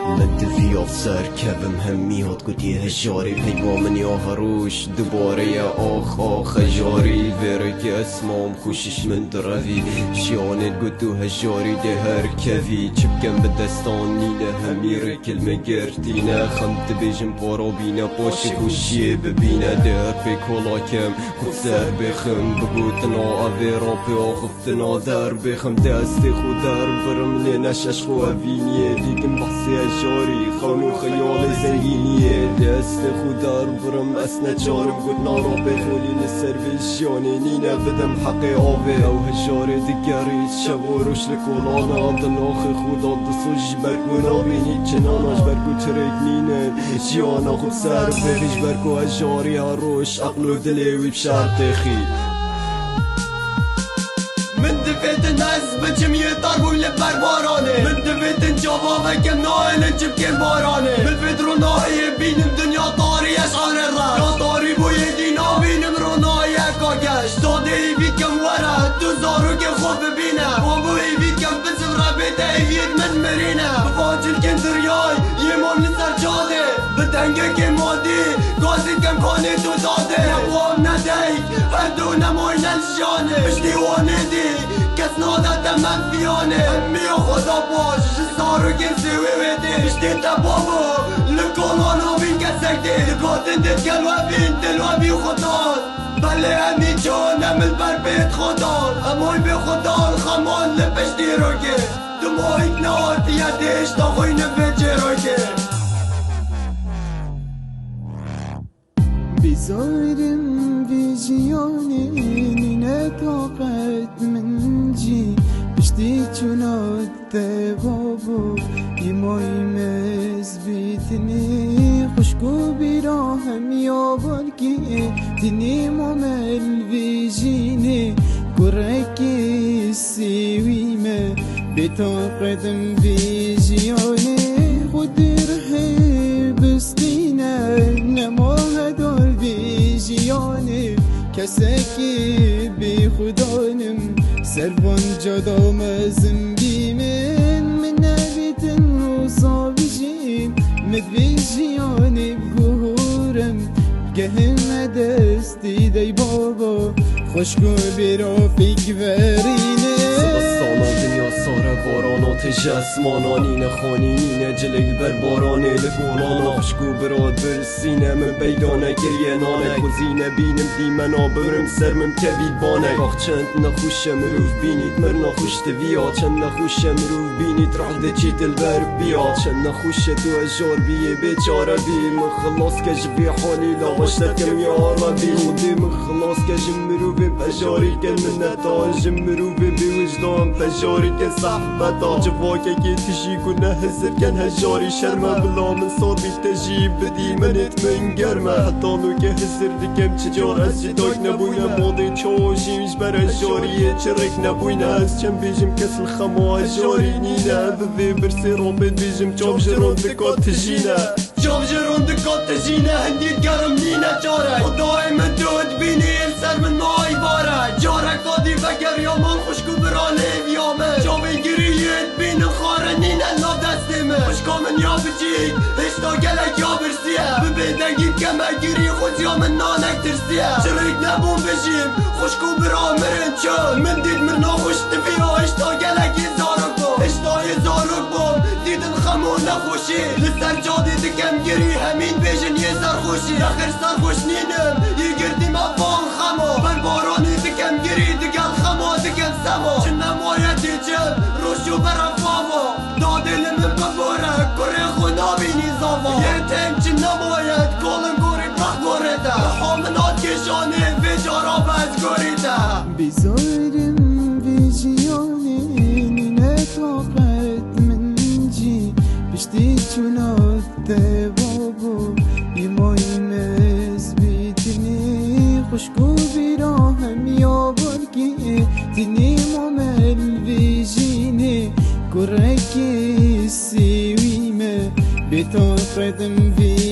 مد في سر كبم همي هات قد هجاري بهيقا من يا هروش دوباره يا آخ هجاري فيرك اسمام خوشش من درفي شيانت قد هجاري ده هر كفي چبكم بدستاني همي ركل مگرتينا خمت بيجم پارا بينا باش خوشي ببينا در بكولاكم خود سر بخم بگوتنا اويرا بآخفتنا در بخم دست خود در برم لنشش خو اوينيه دیگم بحثي هجاري خانو خيال زنگينيه دست خود در برم اسنا چارم قد نارا بخولي لسر بشياني نينا بدم حقي آوه او هجاري دگري شواروش لكولانا دناخ خدا دسوش برگونا بيني چناناش برگو ترك نينه جيانا خود سر بخيش برگو هجاري هروش عقلو دلوي بشرط خي من دفيت الناس بجم يطربو لبر باراني من دفيت انجابا وكم ناهل انجب كم باراني من فدرو ناهي بينم دنيا طاري اشعار الرأس يا طاري بو يدينا بينم رو ناهي اكاكش داده بيت كم ورا دوزارو كم خوب ببينا وابوي بيت كم بزم رابطه يد من مرينا بفاجل كم درياي يمام لسر جاده بدنگه كم مادي قاسد كم كاني تو داده نبوام ندهي فردو نموين الجاني مش ديواني دي کس نادت من فیانه امی خدا باش جزارو کنسی ویدی بشتی تبابو لکانانا بین کسک دی لکاتن دید کل و بین دل و بی خداست بله امی جانم البر بیت خدان امای بی خدان خمان لپشتی رو که دمایک نهاتی یدیش تا خوی نفجی رو که بزارم ویژیانی نینه طاقت من جی بشتی چونات بابو ایمای مزبیتنی خوشگو بیرا هم یا بالکی تنی ممل ویژینی گرکی سیویمه بطاقتم ویژیانی خود رحی بستینه نما هدار ویژیانی کسکی بی خدانم سربان جدا مزم بیمن من نبیتن و صابجیم مدویجیانی بگورم گهم دستی دی بابا خوشگو بیرا فیک ورینه دنیا ساره بارانات جسمانا نینه خانی نینه جلگ بر بارانه لگولانا خوشگو براد برسینه من بیدانه گریه نانه خوزینه بینم دیمنا برم سرمم کوید بانه آخ چند نخوشه مروف بینید مر نخوش دویا چند نخوشه مروف بینید راه ده چی دل بر بیا چند نخوشه تو اجار بیه بیچاره بی من خلاص کج بی حالی لاباشتر کم یارا بی خودی من خلاص کج مروف بجاری کل من نتاج مروف بی وجدان فجاری کن صحبتا جواکه که تشی کنه هزر کن هجاری شرمه بلا من صار بی تجیب بدی منت من گرمه حتی لو که هزر دکم چجار از جداک نبوینه ماده چوشیمش بر هجاریه چرک نبوینه از چم بیجم کس الخما هجاری نینه بوی برسی رابط بیجم چاب جران دکات تجینه چاب جران دکات تجینه هندید گرم نینه چاره خدای من دود بینی سر من مای باره جارک دادی وگر یا من خوشگو برانه بیامه جامه گریت بین خارنین الا دستمه خوشگا من یا بجید هشتا گلک یا برسیه ببیدنگید که من گیری خود یا من نانک ترسیه چرک نبون بشیم خوشگو برامرن چون من دید مرنا خوش تفیه هشتا گلک زارک بوم هشتا زارک بوم دیدن خمون نخوشی لسر جادی دکم گیری همین بیشن یه سرخوشی آخر سرخوش نینم یه گردیم افان خما بر بارانی دکم گیری دگل خما دکن سما چه نمایتی جب روشو برم فاما دادل من بباره کره خونا بینی زاما یه تیم چه نماید کلم گوری بخ گوری ده حامنات کشانه ویجارا بز گوری ده بزارم ویژیانی نینه طاقت من جی بشتی چونات بابو ایمای مزبیتنی خوشگو بیرا هم یا برگی تنی ممل گرکی سیویمه بطاقتم وی